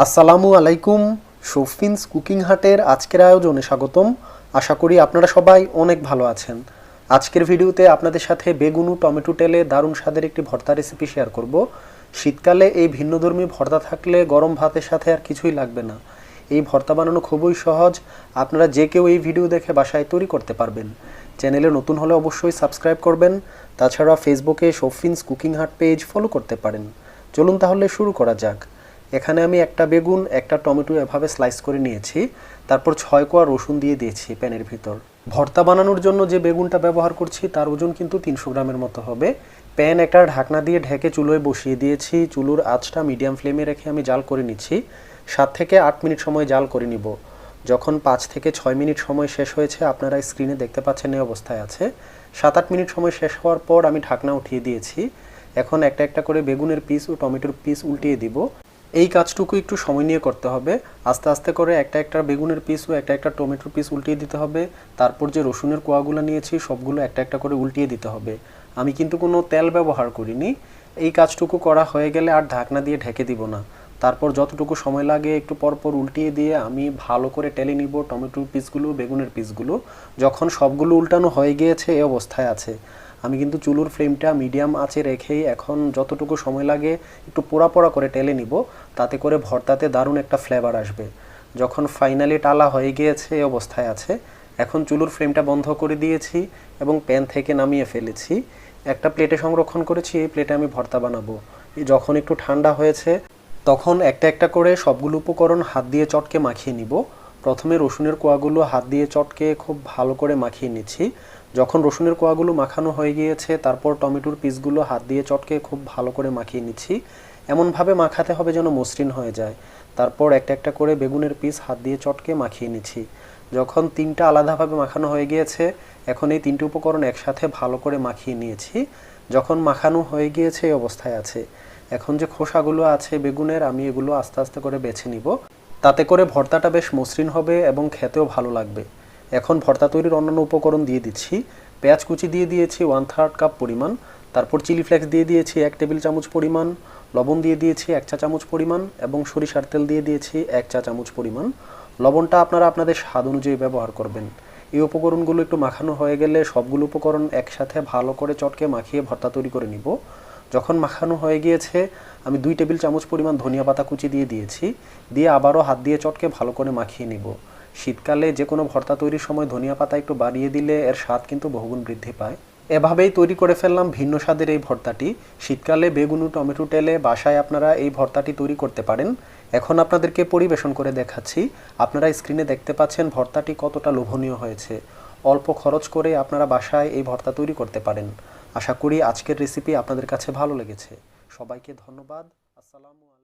আসসালামু আলাইকুম। শফিনস কুকিং হাটের আজকের আয়োজনে স্বাগতম। আশা করি আপনারা সবাই অনেক ভালো আছেন। আজকের ভিডিওতে আপনাদের সাথে বেগুন ও টমেটো তেলে দারুণ স্বাদের একটি ভর্তা রেসিপি শেয়ার করব। শীতকালে এই ভিন্নধর্মী ভর্তা থাকলে গরম ভাতের সাথে আর কিছুই লাগবে না। এই ভর্তা বানানো খুবই সহজ, আপনারা যে কেউ এই ভিডিও দেখে বাসায় তৈরি করতে পারবেন। চ্যানেলে নতুন হলে অবশ্যই সাবস্ক্রাইব করবেন। তাছাড়া ফেসবুকে শফিনস কুকিং হাট পেজ ফলো করতে পারেন। চলুন তাহলে শুরু করা যাক। এখানে আমি একটা বেগুন, একটা টমেটো এভাবে স্লাইস করে নিয়েছি। তারপর 6 কোয়া রসুন দিয়ে দিয়েছি প্যানের ভিতর। ভর্তা বানানোর জন্য যে বেগুনটা ব্যবহার করছি তার ওজন কিন্তু 300 গ্রামের মতো হবে। প্যান একটা ঢাকনা দিয়ে ঢেকে চুলোয় বসিয়ে দিয়েছি। চুলোর আঁচটা মিডিয়াম ফ্লেমে রেখে আমি জাল করে নিচ্ছি। 7 থেকে 8 মিনিট সময় জাল করে নিব। যখন 5 থেকে 6 মিনিট সময় শেষ হয়েছে, আপনারা স্ক্রিনে দেখতে পাচ্ছেন এই অবস্থায় আছে। 7-8 মিনিট সময় শেষ হওয়ার পর আমি ঢাকনা উঠিয়ে দিয়েছি। এখন একটা একটা করে বেগুনের পিস ও টমেটোর পিস উল্টিয়ে দিব। এই কাজটুকু একটু সময় নিয়ে করতে হবে। আস্তে আস্তে করে একটা একটা বেগুনের পিস ও একটা একটা টমেটোর পিস উল্টিয়ে দিতে হবে। তারপর যে রসুনের কোয়াগুলো নিয়েছি সবগুলো একটা একটা করে উল্টিয়ে দিতে হবে। আমি কিন্তু কোনো তেল ব্যবহার করিনি। এই কাজটুকু করা হয়ে গেলে আর ঢাকনা দিয়ে ঢেকে দিব না। তারপর যতটুকু সময় লাগে একটু পরপর উল্টিয়ে দিয়ে আমি ভালো করে টেলে নিব টমেটোর পিসগুলো, বেগুনের পিসগুলো। যখন সবগুলো উল্টানো হয়ে গিয়েছে এই অবস্থায় আছে, আমি কিন্তু চুলোর ফ্লেমটা মিডিয়াম আঁচে রেখেই এখন যতটুকু সময় লাগে একটু পোড়া পোড়া করে টেলে নিব। তাতে করে ভর্তাতে দারুণ একটা ফ্লেভার আসবে। যখন ফাইনালি টালা হয়ে গিয়েছে এই অবস্থায় আছে, এখন চুলোর ফ্লেমটা বন্ধ করে দিয়েছি এবং প্যান থেকে নামিয়ে ফেলেছি। একটা প্লেটে সংরক্ষণ করেছি। এই প্লেটে আমি ভর্তা বানাবো। যখন একটু ঠান্ডা হয়েছে তখন একটা একটা করে সবগুলো উপকরণ হাত দিয়ে চটকে মাখিয়ে নিব। প্রথমে রসুনের কোয়াগুলো হাত দিয়ে চটকে খুব ভালো করে মাখিয়ে নিচ্ছি। যখন রসুনের কোয়াগুলো মাখানো হয়ে গিয়েছে, তারপর টমেটোর পিসগুলো হাত দিয়ে চটকে খুব ভালো করে মাখিয়ে নিচ্ছি। এমনভাবে মাখাতে হবে যেন মসৃণ হয়ে যায়। তারপর একটা একটা করে বেগুনের পিস হাত দিয়ে চটকে মাখিয়ে নিচ্ছি। যখন তিনটা আলাদাভাবে মাখানো হয়ে গিয়েছে, এখন এই তিনটি উপকরণ একসাথে ভালো করে মাখিয়ে নিয়েছি। যখন মাখানো হয়ে গিয়েছে এই অবস্থায় আছে, এখন যে খোসাগুলো আছে বেগুনের, আমি এগুলো আস্তে আস্তে করে বেছে নিব। তাতে করে ভর্তাটা বেশ মসৃণ হবে এবং খেতেও ভালো লাগবে। এখন ভর্তা তৈরির অন্যান্য উপকরণ দিয়ে দিচ্ছি। পেঁয়াজ কুচি দিয়ে দিয়েছি 1/3 কাপ পরিমাণ। তারপর চিলি ফ্লেক্স দিয়ে দিয়েছি 1 টেবিল চামচ পরিমাণ। লবণ দিয়ে দিয়েছি 1 চা চামচ পরিমাণ এবং সরিষার তেল দিয়ে দিয়েছি 1 চা চামচ পরিমাণ। লবণটা আপনারা আপনাদের স্বাদ অনুযায়ী ব্যবহার করবেন। এই উপকরণগুলো একটু মাখানো হয়ে গেলে সবগুলো উপকরণ একসাথে ভালো করে চটকে মাখিয়ে ভর্তা তৈরি করে নিব। যখন মাখানো হয়ে গিয়েছে, আমি 2 টেবিল চামচ পরিমাণ ধনিয়া পাতা কুচি দিয়ে দিয়েছি। দিয়ে আবারও হাত দিয়ে চটকে ভালো করে মাখিয়ে নিব। শীতকালে যে কোনো ভর্তা তৈরির সময় ধনিয়া পাতা একটু বাড়িয়ে দিলে এর স্বাদ কিন্তু বহুগুণ বৃদ্ধি পায়। এভাবেই তৈরি করে ফেললাম ভিন্ন স্বাদের এই ভর্তাটি। শীতকালে বেগুন ও টমেটো তেলে বাসায় আপনারা এই ভর্তাটি তৈরি করতে পারেন। এখন আপনাদেরকে পরিবেশন করে দেখাচ্ছি। আপনারা স্ক্রিনে দেখতে পাচ্ছেন ভর্তাটি কতটা লোভনীয় হয়েছে। অল্প খরচ করে আপনারা বাসায় এই ভর্তা তৈরি করতে পারেন। আশা করি আজকের রেসিপি আপনাদের কাছে ভালো লেগেছে। সবাইকে ধন্যবাদ। আসসালামু আলাইকুম।